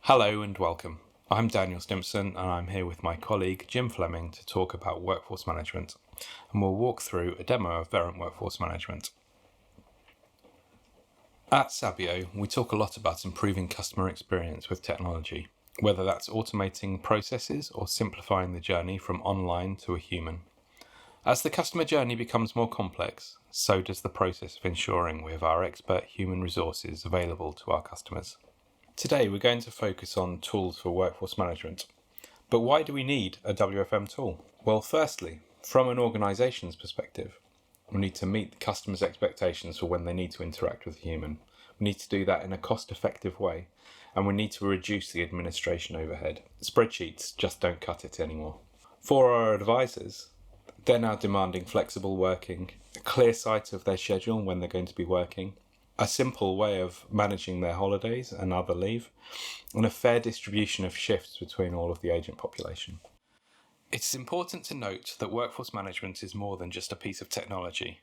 Hello and welcome. I'm Daniel Stimpson and I'm here with my colleague Jim Fleming to talk about workforce management, and we'll walk through a demo of Verint workforce management. At Sabio, we talk a lot about improving customer experience with technology, whether that's automating processes or simplifying the journey from online to a human. As the customer journey becomes more complex, so does the process of ensuring we have our expert human resources available to our customers. Today we're going to focus on tools for workforce management. But why do we need a WFM tool? Well, firstly, from an organisation's perspective, we need to meet the customer's expectations for when they need to interact with a human. We need to do that in a cost-effective way, and we need to reduce the administration overhead. Spreadsheets just don't cut it anymore. For our advisors, they're now demanding flexible working, a clear sight of their schedule and when they're going to be working, a simple way of managing their holidays and other leave, and a fair distribution of shifts between all of the agent population. It's important to note that workforce management is more than just a piece of technology.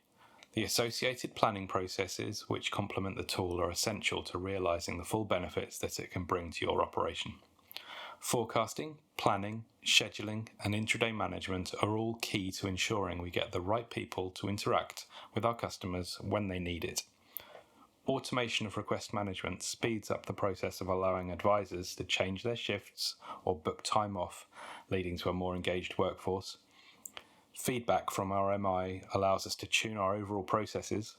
The associated planning processes which complement the tool are essential to realising the full benefits that it can bring to your operation. Forecasting, planning, scheduling, and intraday management are all key to ensuring we get the right people to interact with our customers when they need it. Automation of request management speeds up the process of allowing advisors to change their shifts or book time off, leading to a more engaged workforce. Feedback from our MI allows us to tune our overall processes.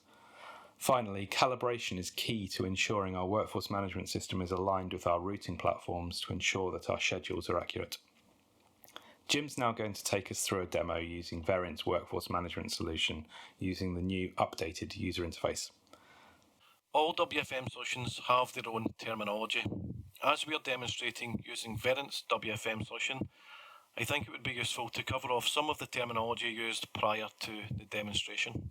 Finally, calibration is key to ensuring our workforce management system is aligned with our routing platforms to ensure that our schedules are accurate. Jim's now going to take us through a demo using Verint's workforce management solution using the new updated user interface. All WFM solutions have their own terminology. As we are demonstrating using Verint's WFM solution, I think it would be useful to cover off some of the terminology used prior to the demonstration.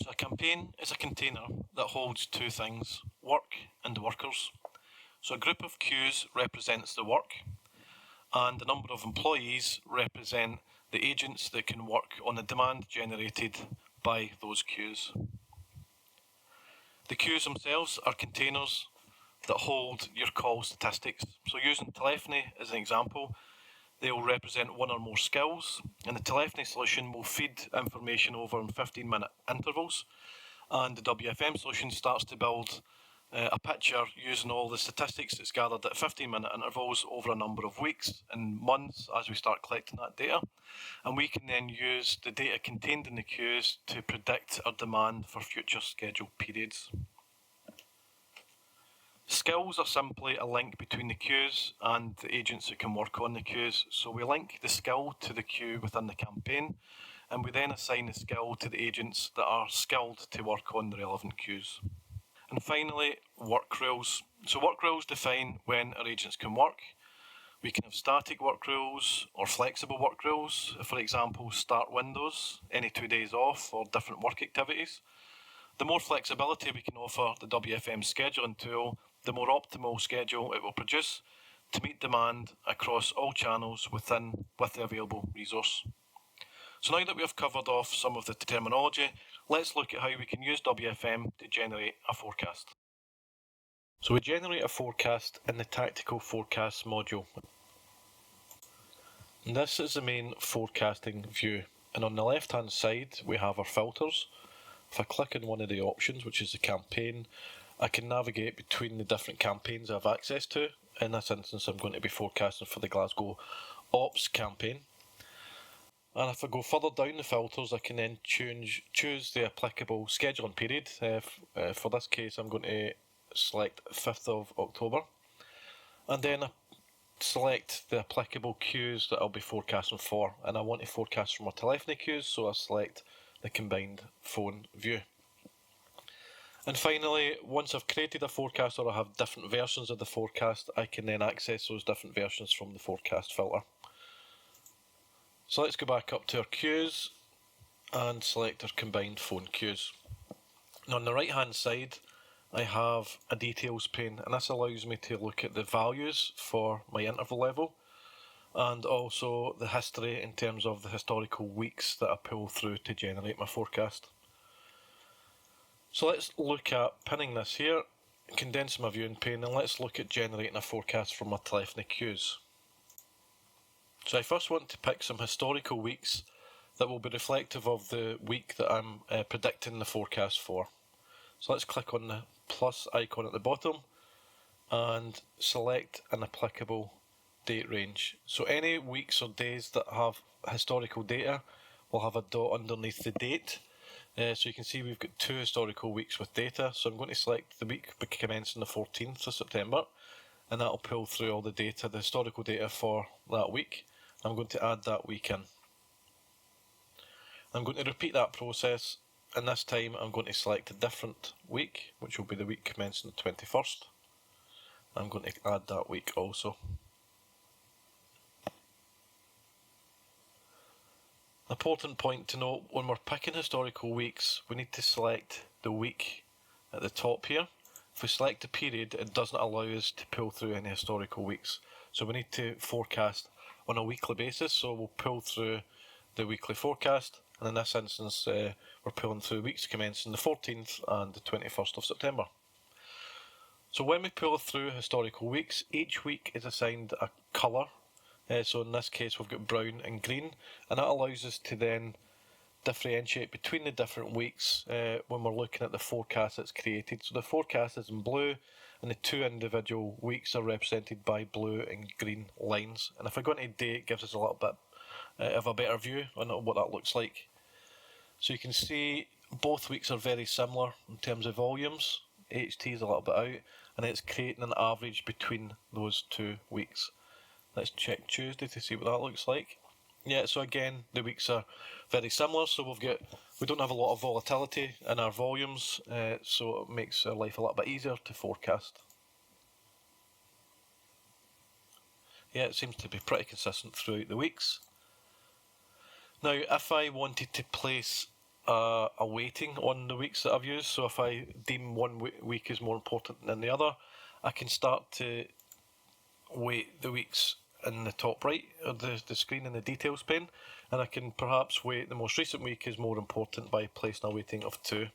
So a campaign is a container that holds two things, work and workers. So a group of queues represents the work, and the number of employees represent the agents that can work on the demand generated by those queues. The queues themselves are containers that hold your call statistics. So using telephony as an example, they will represent one or more skills, and the telephony solution will feed information over in 15-minute intervals, and the WFM solution starts to build a picture using all the statistics that's gathered at 15-minute intervals over a number of weeks and months as we start collecting that data. And we can then use the data contained in the queues to predict our demand for future scheduled periods. Skills are simply a link between the queues and the agents that can work on the queues. So we link the skill to the queue within the campaign, and we then assign the skill to the agents that are skilled to work on the relevant queues. And finally, work rules. So work rules define when our agents can work. We can have static work rules or flexible work rules. For example, start windows, any 2 days off, or different work activities. The more flexibility we can offer the WFM scheduling tool, the more optimal schedule it will produce to meet demand across all channels with the available resource. So now that we have covered off some of the terminology, let's look at how we can use WFM to generate a forecast. So we generate a forecast in the Tactical Forecast module. And this is the main forecasting view. And on the left hand side we have our filters. If I click on one of the options, which is the campaign, I can navigate between the different campaigns I have access to. In this instance I'm going to be forecasting for the Glasgow Ops campaign. And if I go further down the filters, I can then choose the applicable scheduling period. For this case, I'm going to select 5th of October. And then I select the applicable queues that I'll be forecasting for. And I want to forecast from my telephony queues, so I select the combined phone view. And finally, once I've created a forecast or I have different versions of the forecast, I can then access those different versions from the forecast filter. So let's go back up to our queues and select our combined phone queues. Now on the right hand side I have a details pane, and this allows me to look at the values for my interval level and also the history in terms of the historical weeks that I pull through to generate my forecast. So let's look at pinning this here. condense my viewing pane, and let's look at generating a forecast from my telephony queues. So I first want to pick some historical weeks that will be reflective of the week that I'm predicting the forecast for. So let's click on the plus icon at the bottom and select an applicable date range. So any weeks or days that have historical data will have a dot underneath the date. So you can see we've got 2 historical weeks with data. So I'm going to select the week commencing the 14th of September, and that'll pull through all the data, the historical data for that week. I'm going to add that week in. I'm going to repeat that process, and this time I'm going to select a different week, which will be the week commencing the 21st. I'm going to add that week also. An important point to note, when we're picking historical weeks, we need to select the week at the top here. If we select a period, it doesn't allow us to pull through any historical weeks. So we need to forecast on a weekly basis, so we'll pull through the weekly forecast, and in this instance we're pulling through weeks commencing the 14th and the 21st of September. So when we pull through historical weeks, each week is assigned a colour. So in this case we've got brown and green, and that allows us to then differentiate between the different weeks when we're looking at the forecast that's created. So the forecast is in blue, and the 2 individual weeks are represented by blue and green lines. And if I go into date, it gives us a little bit of a better view on what that looks like. So you can see both weeks are very similar in terms of volumes. HT is a little bit out, and it's creating an average between those 2 weeks. Let's check Tuesday to see what that looks like. Yeah, so again, the weeks are very similar, so we don't have a lot of volatility in our volumes, so it makes our life a little bit easier to forecast. Yeah, it seems to be pretty consistent throughout the weeks. Now, if I wanted to place a weighting on the weeks that I've used, so if I deem one week is more important than the other, I can start to weight the weeks in the top right of the screen in the details pane, and I can perhaps weight the most recent week is more important by placing a weighting of 2.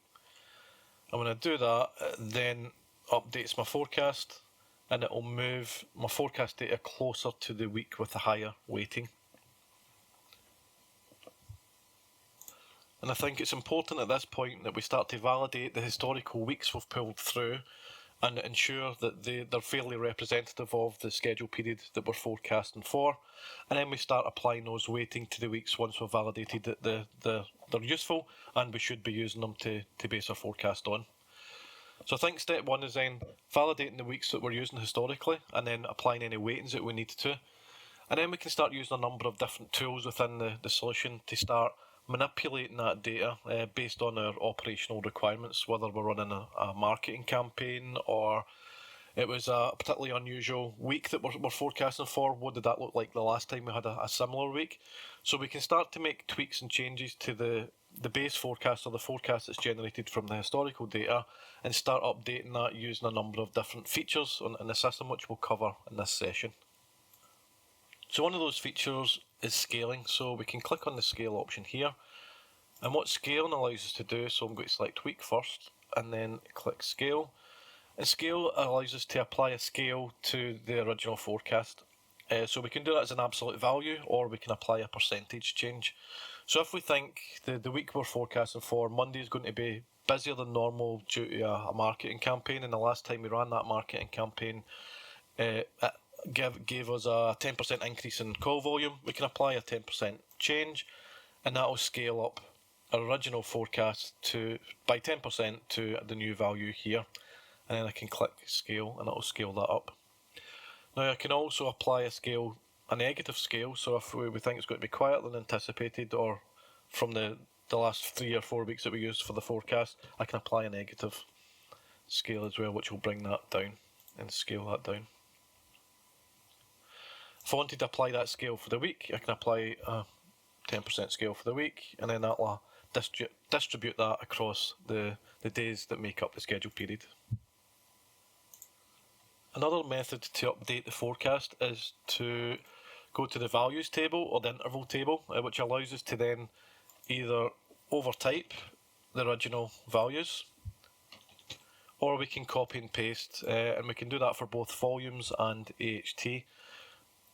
And when I do that, it then updates my forecast, and it will move my forecast data closer to the week with a higher weighting. And I think it's important at this point that we start to validate the historical weeks we've pulled through and ensure that they're fairly representative of the schedule period that we're forecasting for. And then we start applying those weighting to the weeks once we've validated that they're useful and we should be using them to base our forecast on. So I think step 1 is then validating the weeks that we're using historically and then applying any weightings that we need to. And then we can start using a number of different tools within the solution to start manipulating that data based on our operational requirements, whether we're running a marketing campaign or it was a particularly unusual week that we're forecasting for. What did that look like the last time we had a similar week? So we can start to make tweaks and changes to the base forecast or the forecast that's generated from the historical data and start updating that using a number of different features in the system, which we'll cover in this session. So one of those features is scaling. So we can click on the scale option here, and what scaling allows us to do, so I'm going to select week first and then click scale, and scale allows us to apply a scale to the original forecast. So we can do that as an absolute value, or we can apply a percentage change. So if we think the week we're forecasting for, Monday is going to be busier than normal due to a marketing campaign, and the last time we ran that marketing campaign it gave us a 10% increase in call volume, we can apply a 10% change, and that will scale up our original forecast by 10% to the new value here. And then I can click scale and it will scale that up. Now I can also apply a negative scale, so if we think it's going to be quieter than anticipated, or from the last 3 or 4 weeks that we used for the forecast, I can apply a negative scale as well, which will bring that down and scale that down. If I wanted to apply that scale for the week, I can apply a 10% scale for the week, and then that will distribute that across the days that make up the schedule period. Another method to update the forecast is to go to the values table or the interval table, which allows us to then either overtype the original values, or we can copy and paste, and we can do that for both volumes and AHT.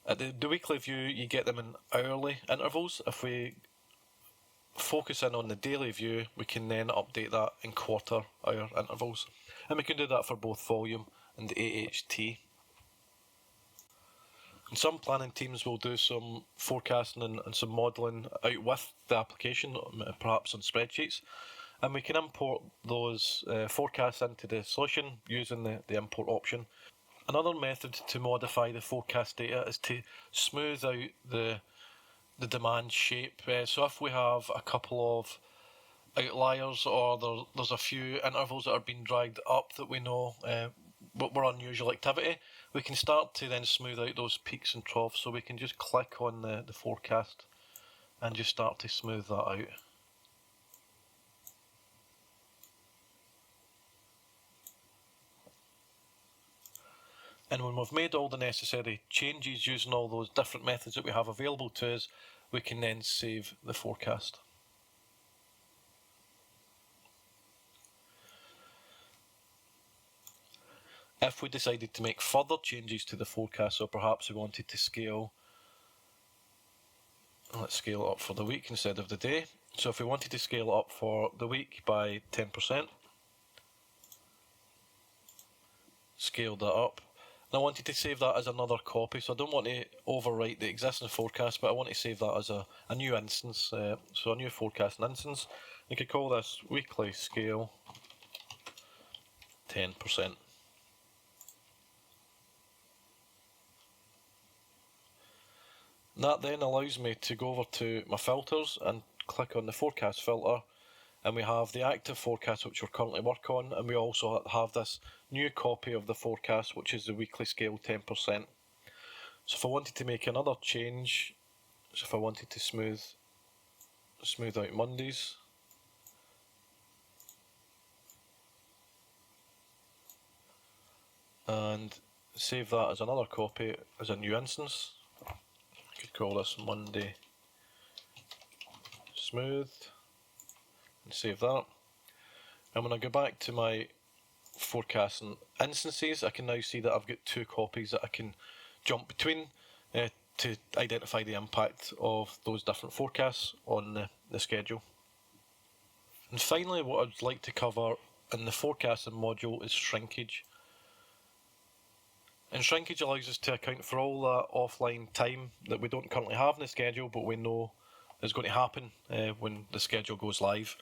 At the weekly view, you get them in hourly intervals. If we focus in on the daily view, we can then update that in quarter-hour intervals. And we can do that for both volume and AHT. And some planning teams will do some forecasting and some modelling out with the application, perhaps on spreadsheets. And we can import those forecasts into the solution using the import option. Another method to modify the forecast data is to smooth out the demand shape. So if we have a couple of outliers, or there's a few intervals that are being dragged up that we know were unusual activity, we can start to then smooth out those peaks and troughs. So we can just click on the forecast and just start to smooth that out. And when we've made all the necessary changes using all those different methods that we have available to us, we can then save the forecast. If we decided to make further changes to the forecast, so perhaps we wanted to scale, let's scale it up for the week instead of the day. So if we wanted to scale it up for the week by 10%, scale that up. And I wanted to save that as another copy, so I don't want to overwrite the existing forecast, but I want to save that as a new instance, so a new forecast instance. You could call this weekly scale 10%. That then allows me to go over to my filters and click on the forecast filter, and we have the active forecast which we're currently working on, and we also have this new copy of the forecast which is the weekly scale 10%. So if I wanted to make another change, so if I wanted to smooth out Mondays, and save that as another copy as a new instance, I could call this Monday smooth, and save that. And when I go back to my forecasting instances, I can now see that I've got two copies that I can jump between to identify the impact of those different forecasts on the schedule. And finally, what I'd like to cover in the forecasting module is shrinkage. And shrinkage allows us to account for all that offline time that we don't currently have in the schedule, but we know is going to happen when the schedule goes live.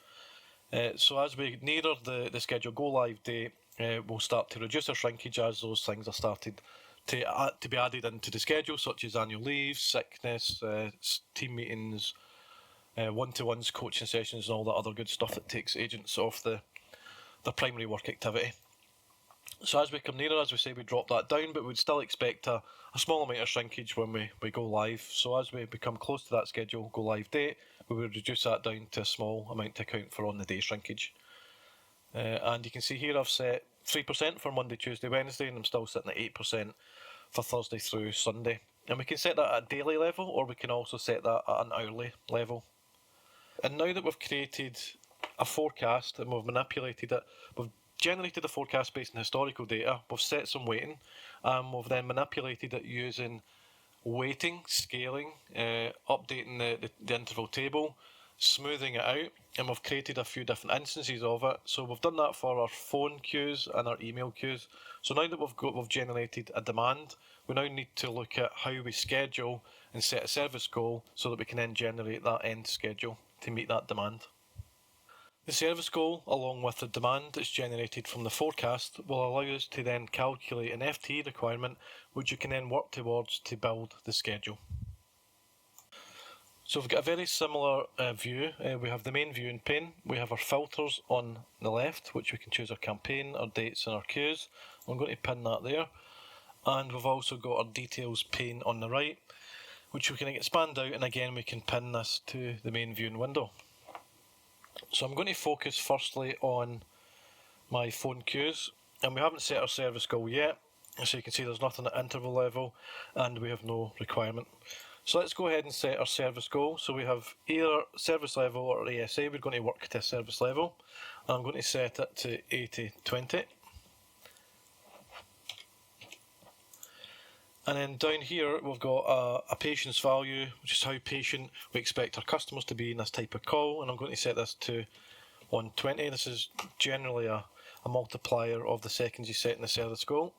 So as we nearer the schedule go live date, we'll start to reduce our shrinkage as those things are started to be added into the schedule, such as annual leave, sickness, team meetings, one-to-ones, coaching sessions, and all that other good stuff that takes agents off their primary work activity. So as we come nearer, as we say, we drop that down, but we'd still expect a small amount of shrinkage when we go live. So as we become close to that schedule go live date, we would reduce that down to a small amount to account for on the day shrinkage. And you can see here I've set 3% for Monday, Tuesday, Wednesday, and I'm still sitting at 8% for Thursday through Sunday. And we can set that at a daily level, or we can also set that at an hourly level. And now that we've created a forecast and we've manipulated it, we've generated a forecast based on historical data, we've set some weighting, and we've then manipulated it using weighting, scaling, updating the interval table, smoothing it out, and we've created a few different instances of it. So we've done that for our phone queues and our email queues. So now that we've generated a demand, we now need to look at how we schedule and set a service goal so that we can then generate that end schedule to meet that demand. The service goal, along with the demand that's generated from the forecast, will allow us to then calculate an FTE requirement, which you can then work towards to build the schedule. So we've got a very similar view. We have the main viewing pane. We have our filters on the left, which we can choose our campaign, our dates and our queues. I'm going to pin that there. And we've also got our details pane on the right, which we can expand out, and again we can pin this to the main viewing window. So I'm going to focus firstly on my phone queues, and we haven't set our service goal yet, so you can see there's nothing at interval level and we have no requirement. So let's go ahead and set our service goal. So we have either service level or ASA. We're going to work to a service level, and I'm going to set it to 80-20, And then down here, we've got a patience value, which is how patient we expect our customers to be in this type of call. And I'm going to set this to 120. This is generally a multiplier of the seconds you set in the service call.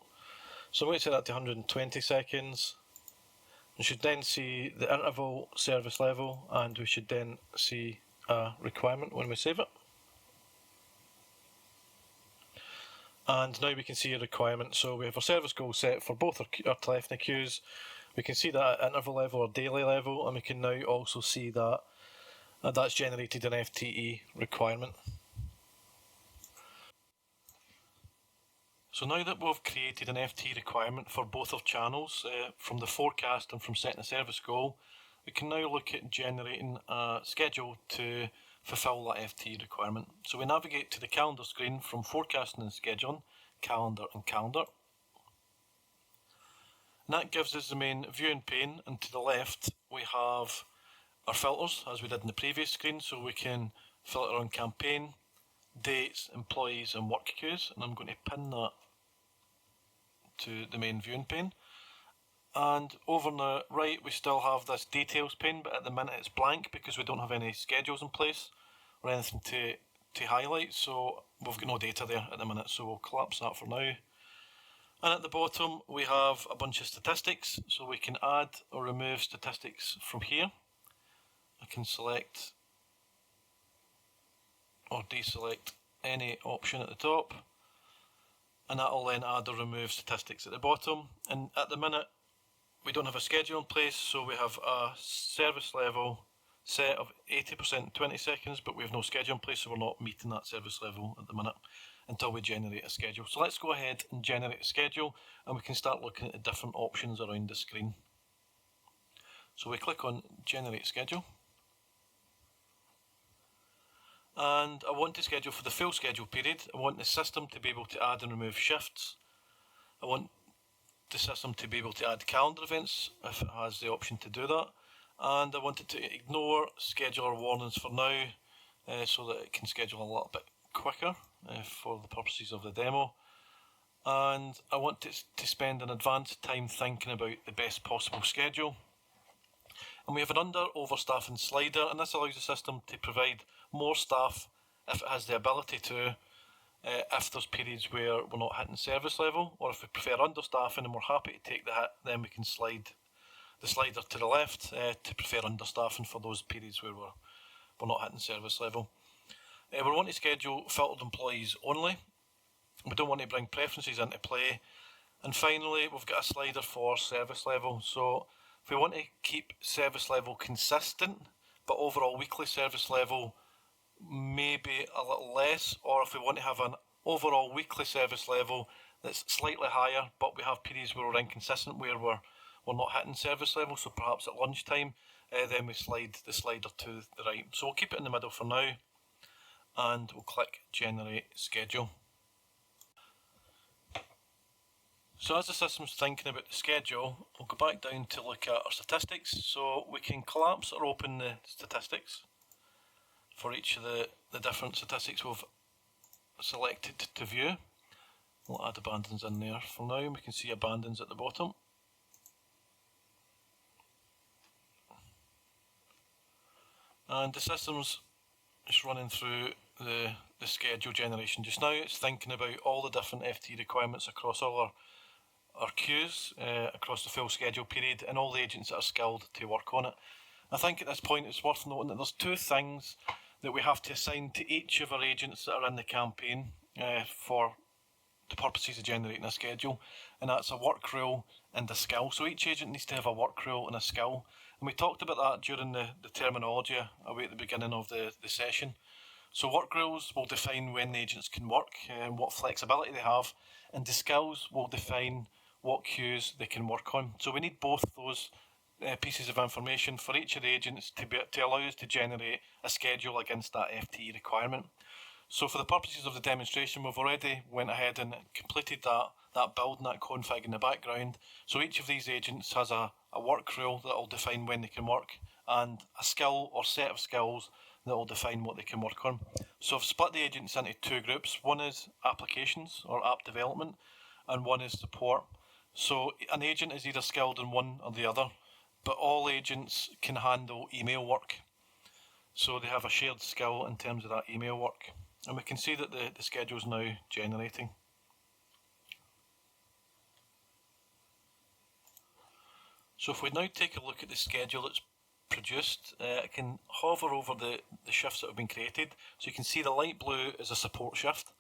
So I'm going to set that to 120 seconds. We should then see the interval service level, and we should then see a requirement when we save it. And now we can see a requirement. So we have our service goal set for both our telephony queues. We can see that at interval level or daily level, and we can now also see that that's generated an FTE requirement. So now that we've created an FTE requirement for both our channels, from the forecast and from setting a service goal, we can now look at generating a schedule to fulfill that FTE requirement. So we navigate to the calendar screen from forecasting and scheduling, calendar and calendar. And that gives us the main viewing pane, and to the left we have our filters as we did in the previous screen, so we can filter on campaign, dates, employees and work queues, and I'm going to pin that to the main viewing pane. And over on the right we still have this details pane, but at the minute it's blank because we don't have any schedules in place or anything to highlight, so we've got no data there at the minute, so we'll collapse that for now. And at the bottom we have a bunch of statistics, so we can add or remove statistics from here. I can select or deselect any option at the top, and that will then add or remove statistics at the bottom. And at the minute we don't have a schedule in place, so we have a service level set of 80% 20 seconds, but we have no schedule in place, so we're not meeting that service level at the minute until we generate a schedule. So let's go ahead and generate a schedule, and we can start looking at the different options around the screen. So we click on generate schedule, and I want to schedule for the full schedule period. I want the system to be able to add and remove shifts. I want the system to be able to add calendar events if it has the option to do that, and I want it to ignore scheduler warnings for now, so that it can schedule a little bit quicker for the purposes of the demo. And I want it to spend an advanced time thinking about the best possible schedule. And we have an under overstaffing slider, and this allows the system to provide more staff if it has the ability to, if there's periods where we're not hitting service level, or if we prefer understaffing and we're happy to take the hit, then we can slide the slider to the left to prefer understaffing for those periods where we're not hitting service level. We want to schedule filtered employees only. We don't want to bring preferences into play. And finally, we've got a slider for service level. So if we want to keep service level consistent, but overall weekly service level maybe a little less, or if we want to have an overall weekly service level that's slightly higher, but we have periods where we're inconsistent, where we're not hitting service level, so perhaps at lunchtime, then we slide the slider to the right. So we'll keep it in the middle for now, and we'll click generate schedule. So as the system's thinking about the schedule, we'll go back down to look at our statistics. So we can collapse or open the statistics for each of the different statistics we've selected to view. We'll add abandons in there for now, and we can see abandons at the bottom. And the system's just running through the schedule generation just now. It's thinking about all the different FT requirements across all our queues, across the full schedule period, and all the agents that are skilled to work on it. I think at this point it's worth noting that there's two things that we have to assign to each of our agents that are in the campaign for the purposes of generating a schedule, and that's a work rule and a skill. So each agent needs to have a work rule and a skill, and we talked about that during the terminology away at the beginning of the session. So work rules will define when the agents can work and what flexibility they have, and the skills will define what queues they can work on. So we need both those pieces of information for each of the agents to allow us to generate a schedule against that FTE requirement. So for the purposes of the demonstration, we've already went ahead and completed that build and that config in the background. So each of these agents has a work rule that will define when they can work, and a skill or set of skills that will define what they can work on. So I've split the agents into two groups. One is applications or app development, and one is support. So an agent is either skilled in one or the other, but all agents can handle email work. So they have a shared skill in terms of that email work. And we can see that the schedule is now generating. So if we now take a look at the schedule that's produced, I can hover over the shifts that have been created. So you can see the light blue is a support shift,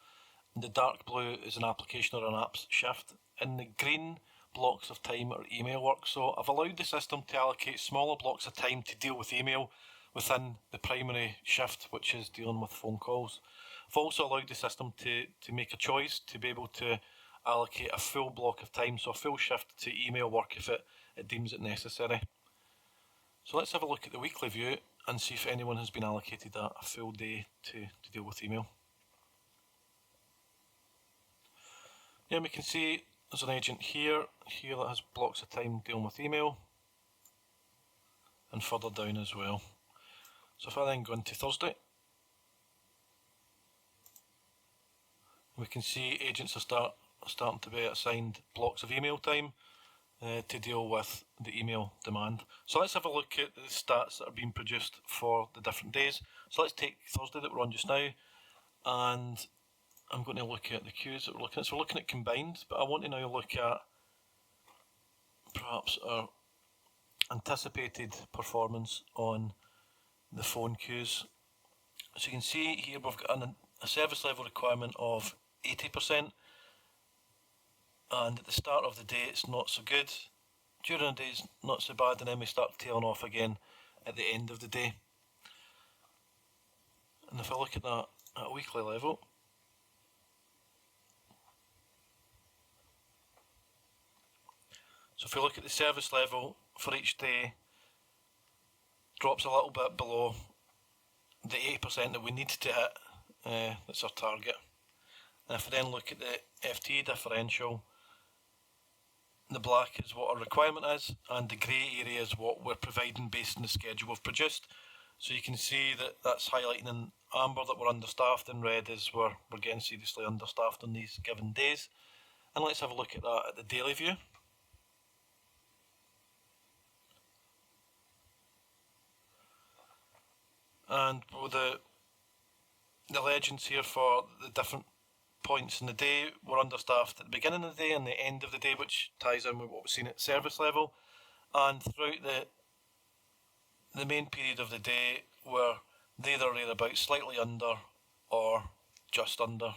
and the dark blue is an application or an apps shift, and the green blocks of time are email work. So I've allowed the system to allocate smaller blocks of time to deal with email within the primary shift, which is dealing with phone calls. I've also allowed the system to make a choice to be able to allocate a full block of time, so a full shift to email work if it deems it necessary. So let's have a look at the weekly view and see if anyone has been allocated a full day to deal with email. Yeah, we can see there's an agent here that has blocks of time dealing with email, and further down as well. So if I then go into Thursday, we can see agents are starting to be assigned blocks of email time to deal with the email demand. So let's have a look at the stats that are being produced for the different days. So let's take Thursday that we're on just now, and I'm going to look at the queues that we're looking at. So we're looking at combined, but I want to now look at perhaps our anticipated performance on the phone queues. So you can see here we've got a service level requirement of 80%, and at the start of the day it's not so good, during the day it's not so bad, and then we start tailing off again at the end of the day. And if I look at that at a weekly level, so if we look at the service level for each day, drops a little bit below the 80% that we need to hit. That's our target. And if we then look at the FTE differential, the black is what our requirement is, and the grey area is what we're providing based on the schedule we've produced. So you can see that that's highlighting in amber that we're understaffed, and red is we're getting seriously understaffed on these given days. And let's have a look at that at the daily view. And with the legends here for the different points in the day, we're understaffed at the beginning of the day and the end of the day, which ties in with what we've seen at service level. And throughout the main period of the day, we're there or thereabouts, slightly under or just under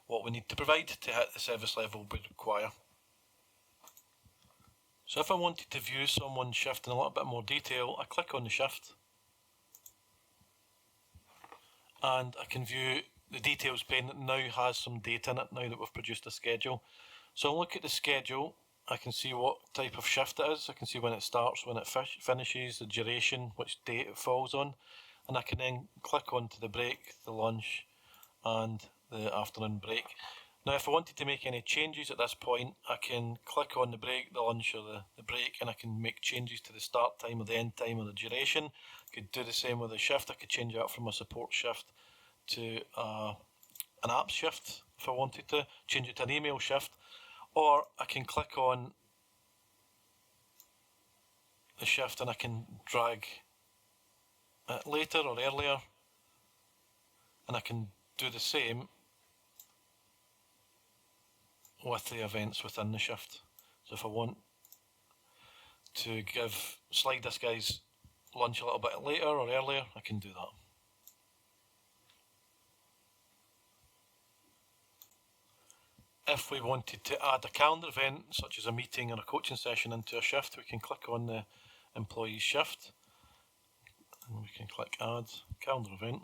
what we need to provide to hit the service level we require. So if I wanted to view someone's shift in a little bit more detail, I click on the shift, and I can view the details pane that now has some data in it now that we've produced a schedule. So I'll look at the schedule, I can see what type of shift it is, I can see when it starts, when it finishes, the duration, which date it falls on, and I can then click onto the break, the lunch and the afternoon break. Now if I wanted to make any changes at this point, I can click on the break, the lunch or the break, and I can make changes to the start time or the end time or the duration. I could do the same with the shift. I could change that from a support shift to an app shift if I wanted to, change it to an email shift, or I can click on the shift and I can drag it later or earlier, and I can do the same with the events within the shift. So if I want to slide this guy's lunch a little bit later or earlier, I can do that. If we wanted to add a calendar event, such as a meeting or a coaching session into a shift, we can click on the employee's shift and we can click add calendar event.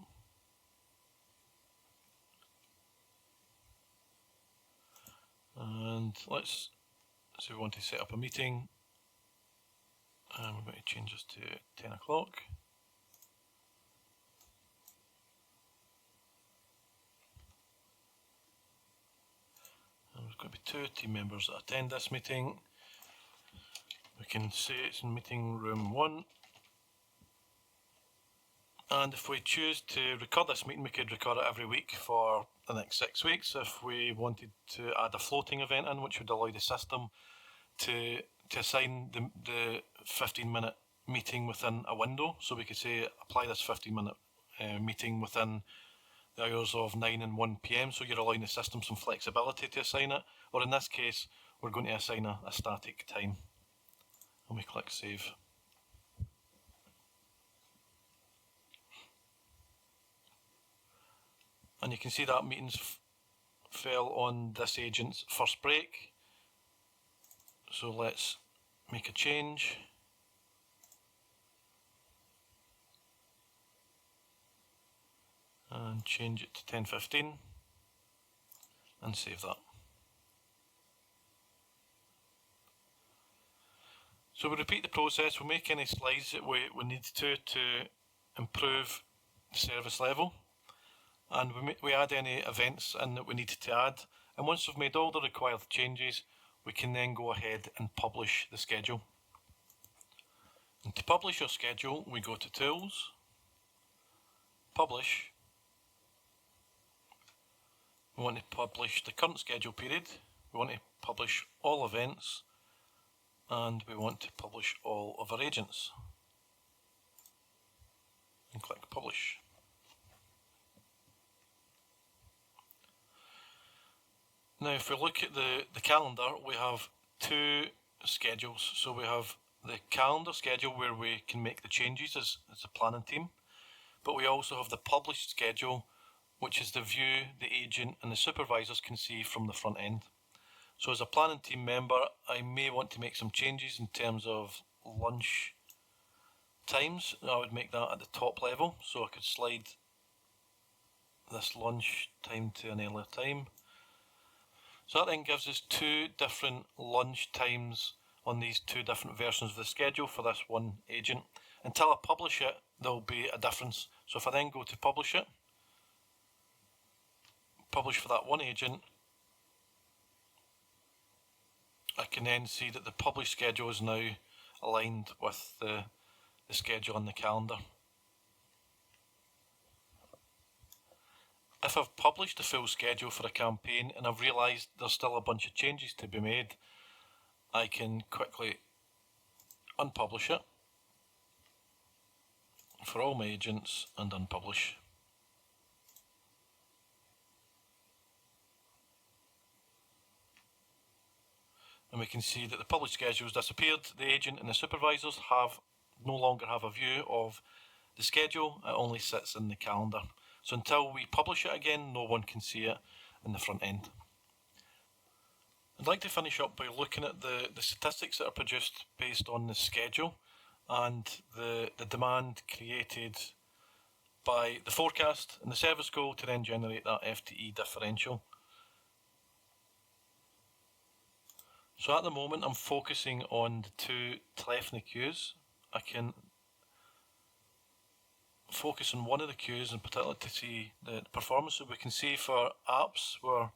And let's say we want to set up a meeting, and we're going to change this to 10 o'clock. And there's going to be 2 team members that attend this meeting. We can say it's in meeting room 1. And if we choose to record this meeting, we could record it every week for the next 6 weeks. If we wanted to add a floating event in, which would allow the system to assign the 15-minute meeting within a window. So we could say apply this 15-minute meeting within the hours of 9 and 1 PM. So you're allowing the system some flexibility to assign it. Or in this case, we're going to assign a static time. And we click save. And you can see that meetings fell on this agent's first break. So let's make a change. And change it to 10:15 and save that. So we repeat the process, we'll make any slides that we need to improve the service level, and we add any events in that we needed to add, and once we've made all the required changes, we can then go ahead and publish the schedule. And to publish your schedule, we go to Tools, Publish. We want to publish the current schedule period, we want to publish all events, and we want to publish all of our agents. And click Publish. Now if we look at the calendar, we have two schedules. So we have the calendar schedule where we can make the changes as a planning team, but we also have the published schedule, which is the view the agent and the supervisors can see from the front end. So as a planning team member, I may want to make some changes in terms of lunch times. I would make that at the top level, so I could slide this lunch time to an earlier time. So that then gives us two different lunch times on these two different versions of the schedule for this one agent. Until I publish it, there'll be a difference. So if I then go to publish it, publish for that one agent, I can then see that the published schedule is now aligned with the schedule on the calendar. If I've published the full schedule for a campaign and I've realised there's still a bunch of changes to be made, I can quickly unpublish it for all my agents and unpublish. And we can see that the published schedule has disappeared. The agent and the supervisors no longer have a view of the schedule. It only sits in the calendar. So until we publish it again, no one can see it in the front end. I'd like to finish up by looking at the statistics that are produced based on the schedule and the demand created by the forecast and the service goal to then generate that FTE differential. So at the moment I'm focusing on the two telephony queues. I can focus on one of the queues in particular to see the performance. So we can see for apps we're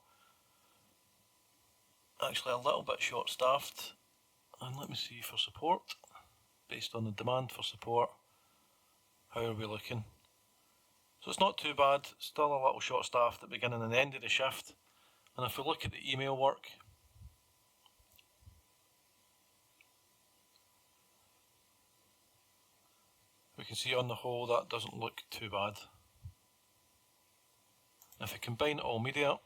actually a little bit short staffed, and let me see for support, based on the demand for support, how are we looking? So it's not too bad, still a little short staffed at the beginning and the end of the shift. And if we look at the email work, we can see on the whole that doesn't look too bad. If we combine all media,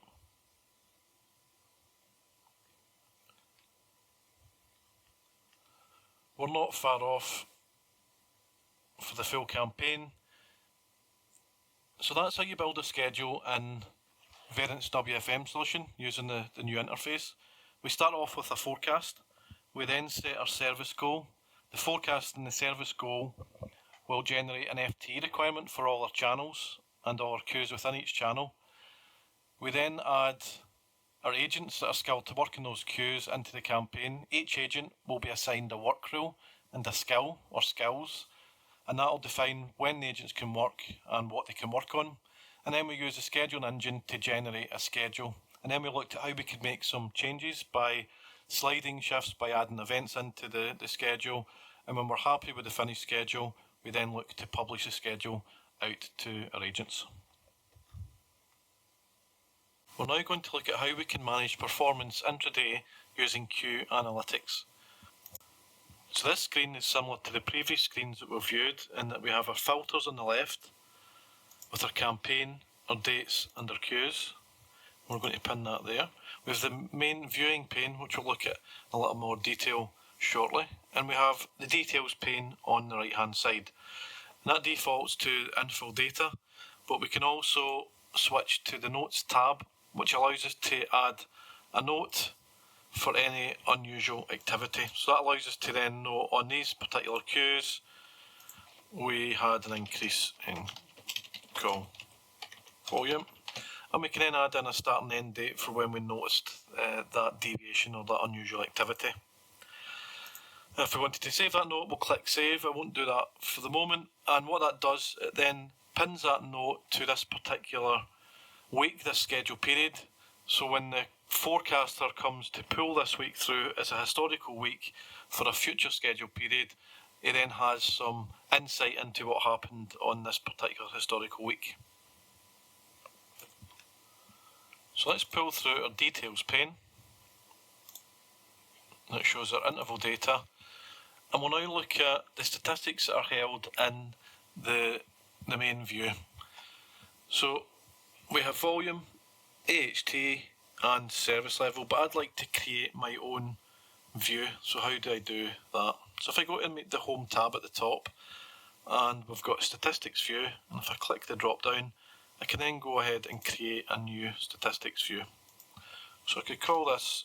we're not far off for the full campaign. So that's how you build a schedule in Verint's WFM solution using the new interface. We start off with a forecast. We then set our service goal. The forecast and the service goal will generate an FTE requirement for all our channels and all our queues within each channel. We then add our agents that are skilled to work in those queues into the campaign. Each agent will be assigned a work rule and a skill or skills, and that will define when the agents can work and what they can work on. And then we use the scheduling engine to generate a schedule. And then we looked at how we could make some changes by sliding shifts, by adding events into the schedule. And when we're happy with the finished schedule, we then look to publish the schedule out to our agents. We're now going to look at how we can manage performance intraday using Q Analytics. So this screen is similar to the previous screens that we've viewed in that we have our filters on the left with our campaign, our dates and our queues. We're going to pin that there. We have the main viewing pane, which we'll look at in a little more detail shortly, and we have the details pane on the right hand side. And that defaults to info data, but we can also switch to the notes tab, which allows us to add a note for any unusual activity. So that allows us to then know on these particular queues we had an increase in call volume, and we can then add in a start and end date for when we noticed that deviation or that unusual activity. If we wanted to save that note, we'll click save. I won't do that for the moment, and what that does, it then pins that note to this particular week, this schedule period. So when the forecaster comes to pull this week through as a historical week for a future schedule period, it then has some insight into what happened on this particular historical week. So let's pull through our details pane. That shows our interval data, and we'll now look at the statistics that are held in the main view. So we have volume, AHT and service level, but I'd like to create my own view. So how do I do that? So if I go to the home tab at the top, and we've got statistics view, and if I click the drop down, I can then go ahead and create a new statistics view. So I could call this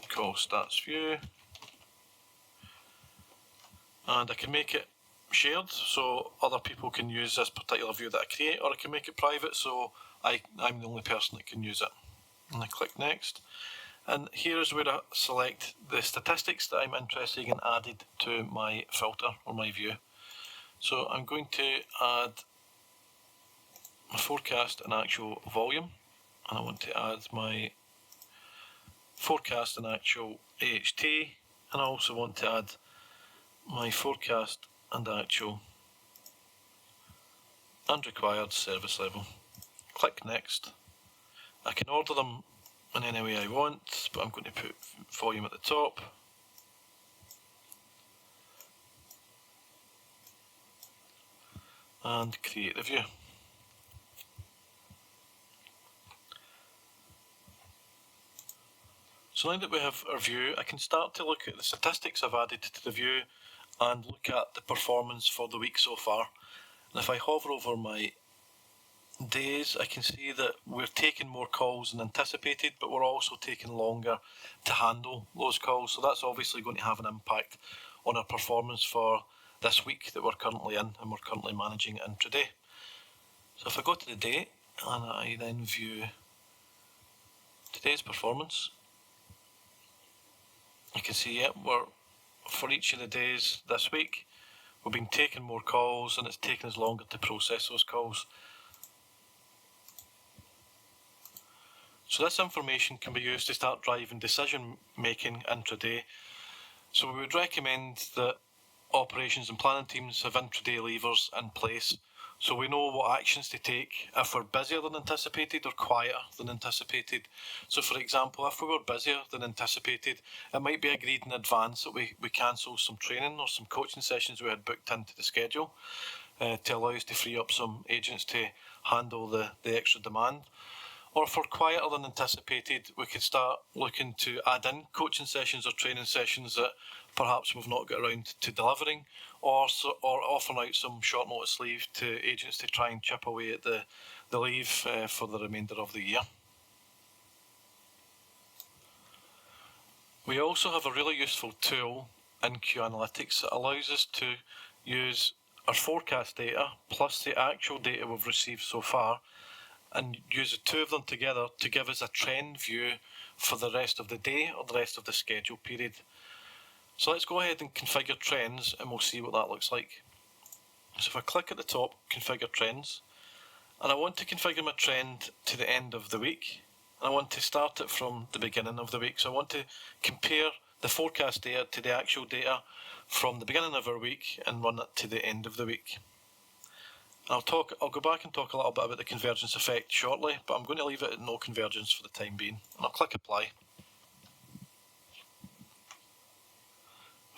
call stats view, and I can make it shared so other people can use this particular view that I create, or I can make it private so I'm the only person that can use it. And I click next, and here is where I select the statistics that I'm interested in added to my filter or my view. So I'm going to add my forecast and actual volume, and I want to add my forecast and actual AHT, and I also want to add my forecast and actual and required service level. Click next. I can order them in any way I want, but I'm going to put volume at the top. And create the view. So now that we have our view, I can start to look at the statistics I've added to the view and look at the performance for the week so far. And if I hover over my days, I can see that we're taking more calls than anticipated, but we're also taking longer to handle those calls. So that's obviously going to have an impact on our performance for this week that we're currently in and we're currently managing intraday. So if I go to the date and I then view today's performance, I can see, we're for each of the days this week, we've been taking more calls and it's taken us longer to process those calls. So this information can be used to start driving decision making intraday. So we would recommend that operations and planning teams have intraday levers in place, so we know what actions to take if we're busier than anticipated or quieter than anticipated. So for example, if we were busier than anticipated, it might be agreed in advance that we cancel some training or some coaching sessions we had booked into the schedule to allow us to free up some agents to handle the extra demand. Or if we're quieter than anticipated, we could start looking to add in coaching sessions or training sessions that perhaps we've not got around to delivering, or offering out some short notice leave to agents to try and chip away at the leave for the remainder of the year. We also have a really useful tool in Q Analytics that allows us to use our forecast data plus the actual data we've received so far and use the two of them together to give us a trend view for the rest of the day or the rest of the schedule period. So let's go ahead and configure trends and we'll see what that looks like. So if I click at the top, configure trends, and I want to configure my trend to the end of the week, and I want to start it from the beginning of the week. So I want to compare the forecast data to the actual data from the beginning of our week and run it to the end of the week. I'll go back and talk a little bit about the convergence effect shortly, but I'm going to leave it at no convergence for the time being, and I'll click apply.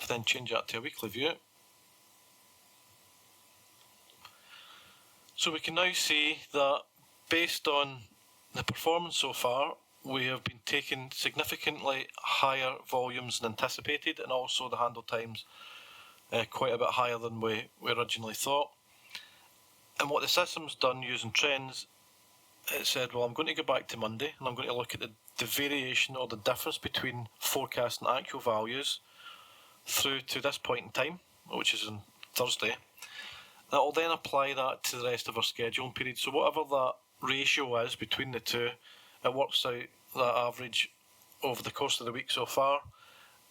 If I then change that to a weekly view, so we can now see that based on the performance so far, we have been taking significantly higher volumes than anticipated, and also the handle times quite a bit higher than we originally thought. And what the system's done using trends, it said, well, I'm going to go back to Monday and I'm going to look at the variation or the difference between forecast and actual values through to this point in time, which is on Thursday. That will then apply that to the rest of our scheduling period. So whatever that ratio is between the two, it works out that average over the course of the week so far,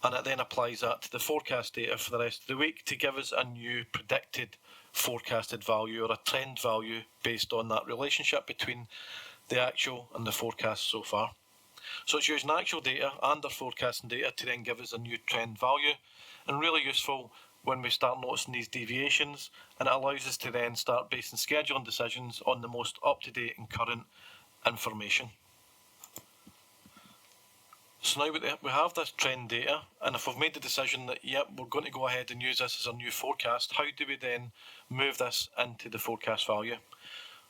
and it then applies that to the forecast data for the rest of the week to give us a new predicted forecasted value or a trend value based on that relationship between the actual and the forecast so far. So it's using actual data and our forecasting data to then give us a new trend value, and really useful when we start noticing these deviations, and it allows us to then start basing scheduling decisions on the most up-to-date and current information. So now we have this trend data, and if we've made the decision that, yep, we're going to go ahead and use this as our new forecast, how do we then move this into the forecast value?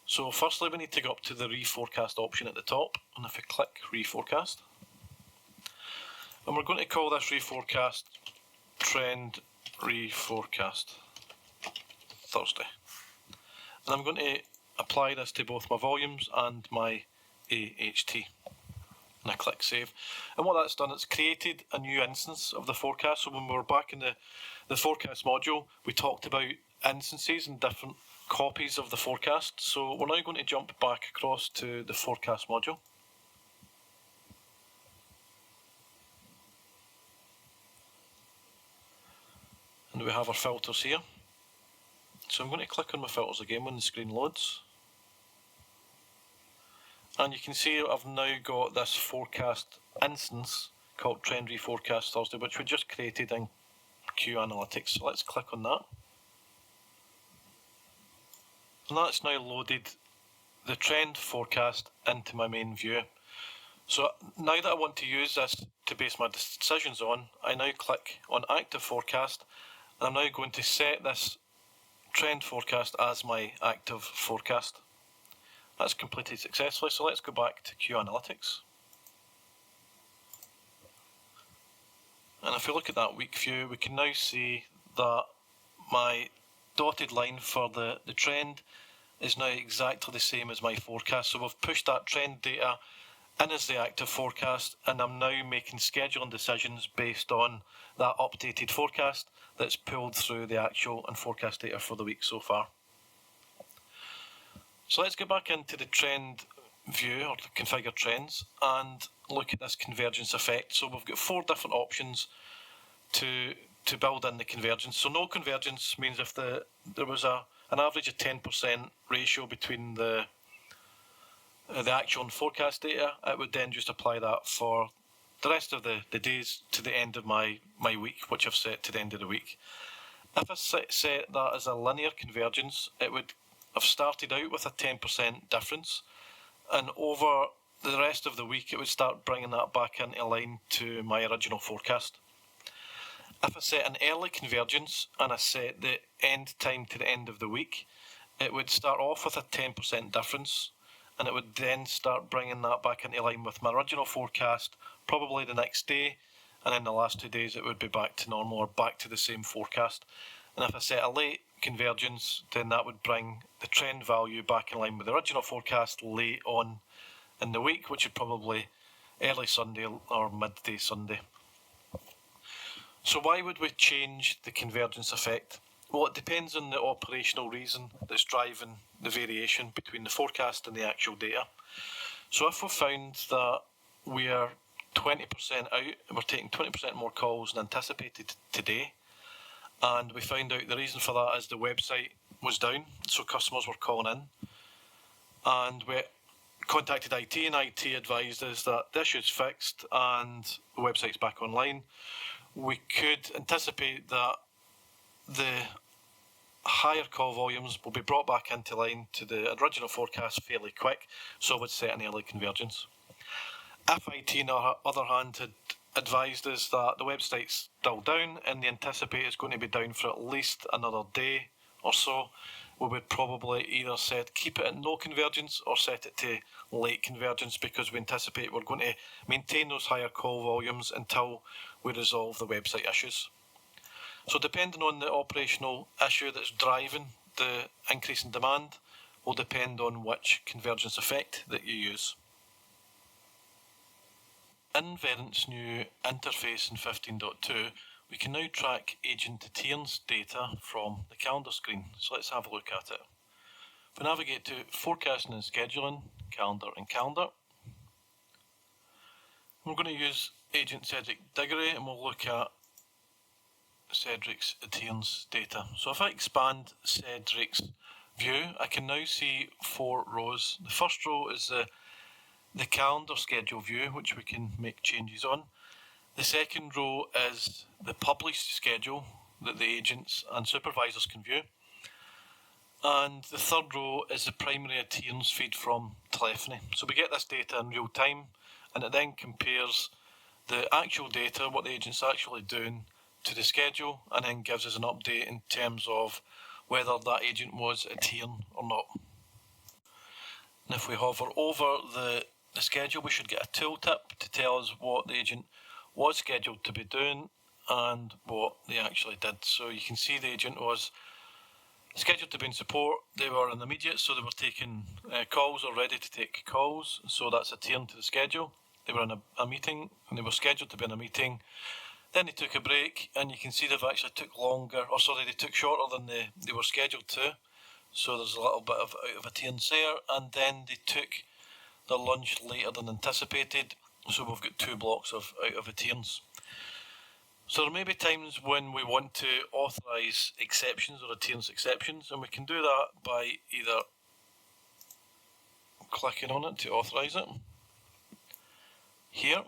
So firstly, we need to go up to the reforecast option at the top, and if we click reforecast, and we're going to call this reforecast trend reforecast Thursday. And I'm going to apply this to both my volumes and my AHT. And I click save. And what that's done, it's created a new instance of the forecast. So when we were back in the forecast module, we talked about instances and different copies of the forecast. So we're now going to jump back across to the forecast module. And we have our filters here. So I'm going to click on my filters again when the screen loads. And you can see I've now got this forecast instance called Trend Reforecast Thursday, which we just created in Q Analytics. So let's click on that. And that's now loaded the trend forecast into my main view. So now that I want to use this to base my decisions on, I now click on Active Forecast, and I'm now going to set this trend forecast as my active forecast. That's completed successfully, so let's go back to Q Analytics. And if we look at that week view, we can now see that my dotted line for the trend is now exactly the same as my forecast. So we've pushed that trend data in as the active forecast, and I'm now making scheduling decisions based on that updated forecast that's pulled through the actual and forecast data for the week so far. So let's go back into the trend view or the configure trends and look at this convergence effect. So we've got 4 different options to build in the convergence. So no convergence means if there was an average of 10% ratio between the actual and forecast data, it would then just apply that for the rest of the days to the end of my week, which I've set to the end of the week. If I set that as a linear convergence, it would have started out with a 10% difference, and over the rest of the week it would start bringing that back into line to my original forecast. If I set an early convergence and I set the end time to the end of the week, it would start off with a 10% difference, and it would then start bringing that back into line with my original forecast probably the next day, and in the last 2 days it would be back to normal or back to the same forecast. And if I set a late convergence, then that would bring the trend value back in line with the original forecast late on in the week, which would probably early Sunday or midday Sunday. So why would we change the convergence effect? Well, it depends on the operational reason that's driving the variation between the forecast and the actual data. So if we found that we are 20% out, we're taking 20% more calls than anticipated today, and we found out the reason for that is the website was down, so customers were calling in, and we contacted IT, and IT advised us that the issue's fixed and the website's back online. We could anticipate that the higher call volumes will be brought back into line to the original forecast fairly quick, so I would set an early convergence. If IT, on the other hand, had advised us that the website's still down and they anticipate it's going to be down for at least another day or so. We would probably either keep it at no convergence or set it to late convergence, because we anticipate we're going to maintain those higher call volumes until we resolve the website issues. So depending on the operational issue that's driving the increase in demand will depend on which convergence effect that you use. In Verint's new interface in 15.2, we can now track agent adherence data from the calendar screen. So let's have a look at it. If we navigate to Forecasting and Scheduling, Calendar and Calendar, we're going to use Agent Cedric Diggory and we'll look at Cedric's adherence data. So if I expand Cedric's view, I can now see 4 rows. The first row is the calendar schedule view, which we can make changes on. The second row is the published schedule that the agents and supervisors can view. And the third row is the primary adherence feed from telephony. So we get this data in real time, and it then compares the actual data, what the agent's actually doing, to the schedule, and then gives us an update in terms of whether that agent was adhering or not. And if we hover over the schedule, we should get a tooltip to tell us what the agent was scheduled to be doing and what they actually did. So you can see the agent was scheduled to be in support. They were in immediate, so they were taking calls or ready to take calls. So that's adhering to the schedule. They were in a meeting and they were scheduled to be in a meeting. Then they took a break, and you can see they've actually they took shorter than they were scheduled to. So there's a little bit of out of adherence there, and then they took their lunch later than anticipated, so we've got 2 blocks of out of adherence. So there may be times when we want to authorise exceptions or adherence exceptions, and we can do that by either clicking on it to authorise it here,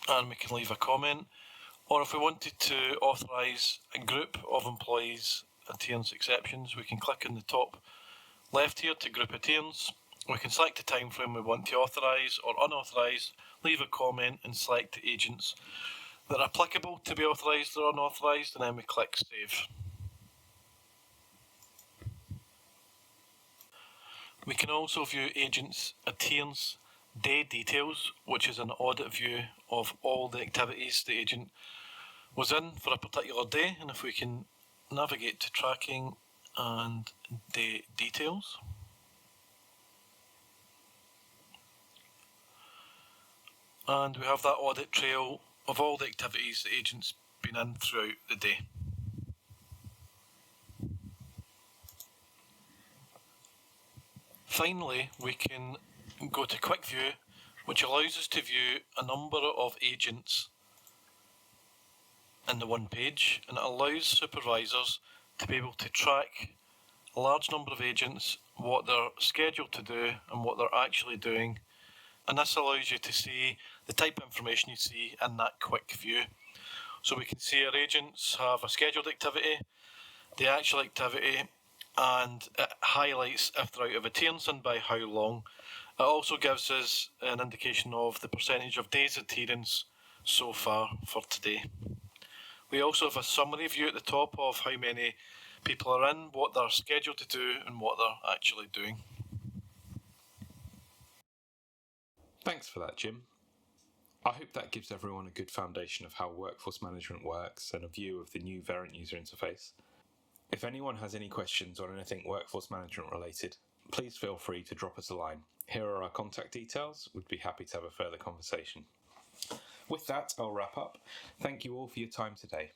and we can leave a comment, or if we wanted to authorise a group of employees adherence exceptions, we can click in the top left here to group adherence. We can select the time frame we want to authorise or unauthorise, leave a comment and select the agents that are applicable to be authorised or unauthorised, and then we click Save. We can also view agents' adherence day details, which is an audit view of all the activities the agent was in for a particular day. And if we can navigate to Tracking and Day Details, and we have that audit trail of all the activities the agent's been in throughout the day. Finally, we can go to Quick View, which allows us to view a number of agents in the one page, and it allows supervisors to be able to track a large number of agents, what they're scheduled to do and what they're actually doing. And this allows you to see the type of information you see in that quick view. So we can see our agents have a scheduled activity, the actual activity, and it highlights if they're out of adherence and by how long. It also gives us an indication of the percentage of days adherence so far for today. We also have a summary view at the top of how many people are in, what they're scheduled to do and what they're actually doing. Thanks for that, Jim. I hope that gives everyone a good foundation of how workforce management works and a view of the new Verint user interface. If anyone has any questions on anything workforce management related, please feel free to drop us a line. Here are our contact details. We'd be happy to have a further conversation. With that, I'll wrap up. Thank you all for your time today.